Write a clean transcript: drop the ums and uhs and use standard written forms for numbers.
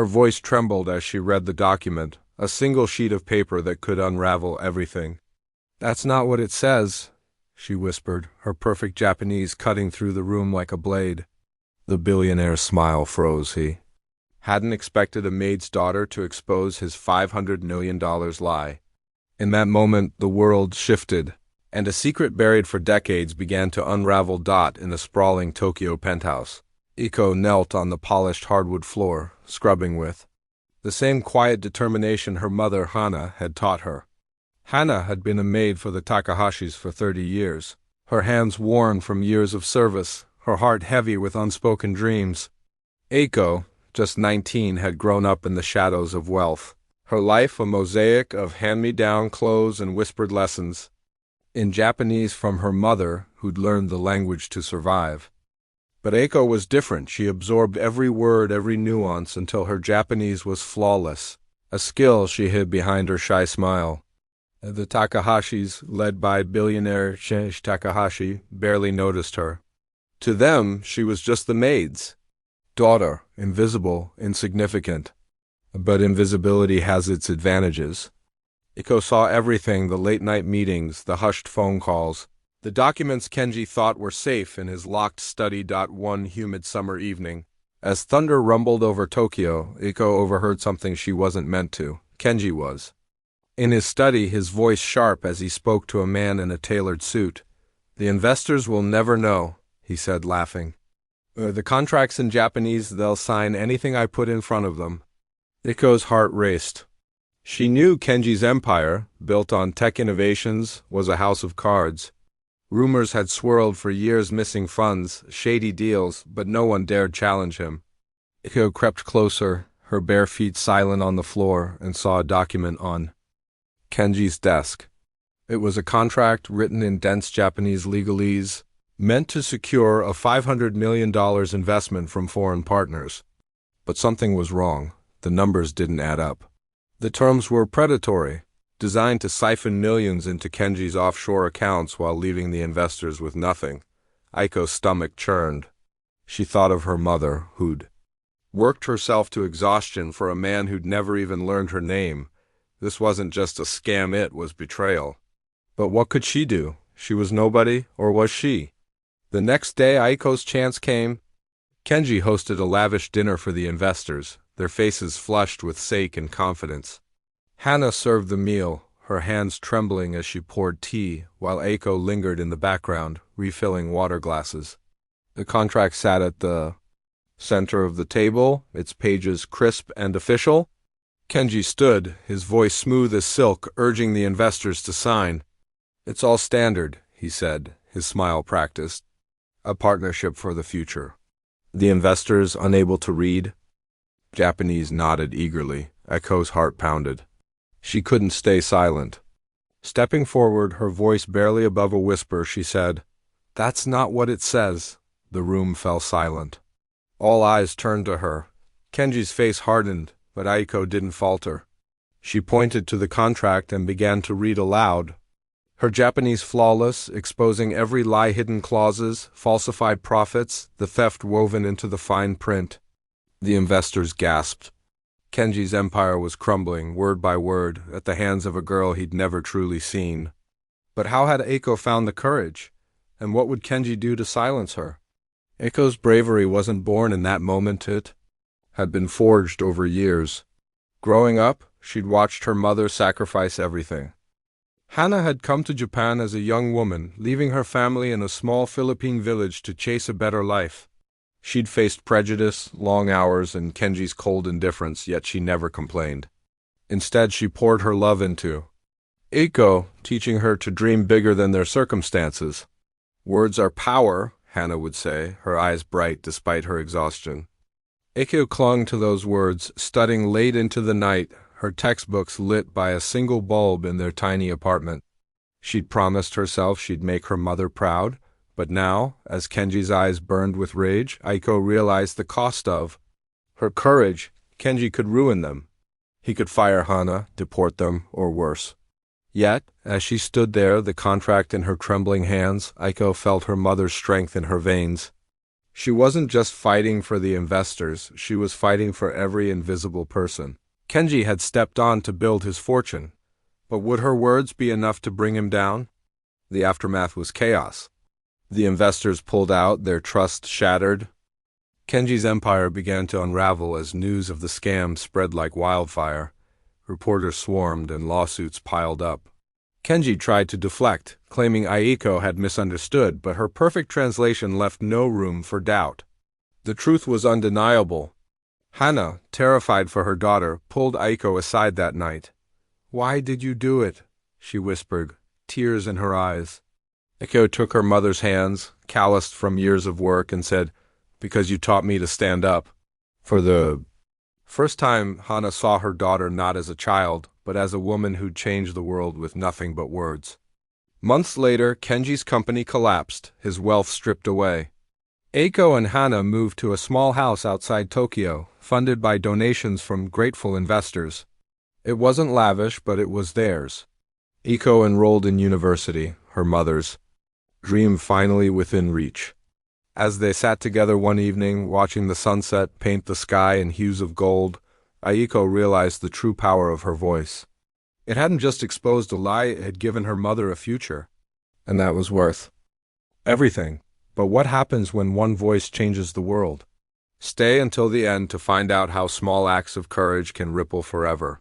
Her voice trembled as she read the document, a single sheet of paper that could unravel everything. "That's not what it says," she whispered, her perfect Japanese cutting through the room like a blade. The billionaire's smile froze. He hadn't expected a maid's daughter to expose his $500 million lie. In that moment, the world shifted, and a secret buried for decades began to unravel. In the sprawling Tokyo penthouse, Iko knelt on the polished hardwood floor, scrubbing with the same quiet determination her mother, Hana, had taught her. Hana had been a maid for the Takahashis for 30 years, her hands worn from years of service, her heart heavy with unspoken dreams. Eiko, just 19, had grown up in the shadows of wealth, her life a mosaic of hand-me-down clothes and whispered lessons in Japanese from her mother, who'd learned the language to survive. But Eiko was different. She absorbed every word, every nuance, until her Japanese was flawless, a skill she hid behind her shy smile. The Takahashis, led by billionaire Shinji Takahashi, barely noticed her. To them, she was just the maid's daughter, invisible, insignificant. But invisibility has its advantages. Iko saw everything: the late-night meetings, the hushed phone calls, the documents Kenji thought were safe in his locked study. One humid summer evening, as thunder rumbled over Tokyo, Iko overheard something she wasn't meant to. Kenji was in his study, his voice sharp as he spoke to a man in a tailored suit. "The investors will never know," he said, laughing. "The contract's in Japanese. They'll sign anything I put in front of them." Iko's heart raced. She knew Kenji's empire, built on tech innovations, was a house of cards. Rumors had swirled for years: missing funds, shady deals, but no one dared challenge him. Iko crept closer, her bare feet silent on the floor, and saw a document on Kenji's desk. It was a contract written in dense Japanese legalese, meant to secure a $500 million investment from foreign partners. But something was wrong. The numbers didn't add up. The terms were predatory, designed to siphon millions into Kenji's offshore accounts while leaving the investors with nothing. Aiko's stomach churned. She thought of her mother, who'd worked herself to exhaustion for a man who'd never even learned her name. This wasn't just a scam, it was betrayal. But what could she do? She was nobody, or was she? The next day, Aiko's chance came. Kenji hosted a lavish dinner for the investors, their faces flushed with sake and confidence. Hana served the meal, her hands trembling as she poured tea, while Eiko lingered in the background, refilling water glasses. The contract sat at the center of the table, its pages crisp and official. Kenji stood, his voice smooth as silk, urging the investors to sign. "It's all standard," he said, his smile practiced. "A partnership for the future." The investors, unable to read Japanese, nodded eagerly. Eiko's heart pounded. She couldn't stay silent. Stepping forward, her voice barely above a whisper, she said, "That's not what it says." The room fell silent. All eyes turned to her. Kenji's face hardened, but Aiko didn't falter. She pointed to the contract and began to read aloud, her Japanese flawless, exposing every lie, hidden clauses, falsified profits, the theft woven into the fine print. The investors gasped. Kenji's empire was crumbling, word by word, at the hands of a girl he'd never truly seen. But how had Eiko found the courage? And what would Kenji do to silence her? Eiko's bravery wasn't born in that moment. It had been forged over years. Growing up, she'd watched her mother sacrifice everything. Hana had come to Japan as a young woman, leaving her family in a small Philippine village to chase a better life. She'd faced prejudice, long hours, and Kenji's cold indifference, yet she never complained. Instead, she poured her love into Eiko, teaching her to dream bigger than their circumstances. "Words are power," Hana would say, her eyes bright despite her exhaustion. Eiko clung to those words, studying late into the night, her textbooks lit by a single bulb in their tiny apartment. She'd promised herself she'd make her mother proud, but now, as Kenji's eyes burned with rage, Eiko realized the cost of her courage. Kenji could ruin them. He could fire Hana, deport them, or worse. Yet, as she stood there, the contract in her trembling hands, Eiko felt her mother's strength in her veins. She wasn't just fighting for the investors, she was fighting for every invisible person. Kenji had stepped on to build his fortune, but would her words be enough to bring him down? The aftermath was chaos. The investors pulled out, their trust shattered. Kenji's empire began to unravel as news of the scam spread like wildfire. Reporters swarmed and lawsuits piled up. Kenji tried to deflect, claiming Aiko had misunderstood, but her perfect translation left no room for doubt. The truth was undeniable. Hana, terrified for her daughter, pulled Aiko aside that night. "Why did you do it?" she whispered, tears in her eyes. Aiko took her mother's hands, calloused from years of work, and said, "Because you taught me to stand up." For the first time, Hana saw her daughter not as a child, but as a woman who'd changed the world with nothing but words. Months later, Kenji's company collapsed, his wealth stripped away. Aiko and Hana moved to a small house outside Tokyo, funded by donations from grateful investors. It wasn't lavish, but it was theirs. Aiko enrolled in university, her mother's dream finally within reach. As they sat together one evening, watching the sunset paint the sky in hues of gold, Aiko realized the true power of her voice. It hadn't just exposed a lie, it had given her mother a future. And that was worth everything. But what happens when one voice changes the world? Stay until the end to find out how small acts of courage can ripple forever.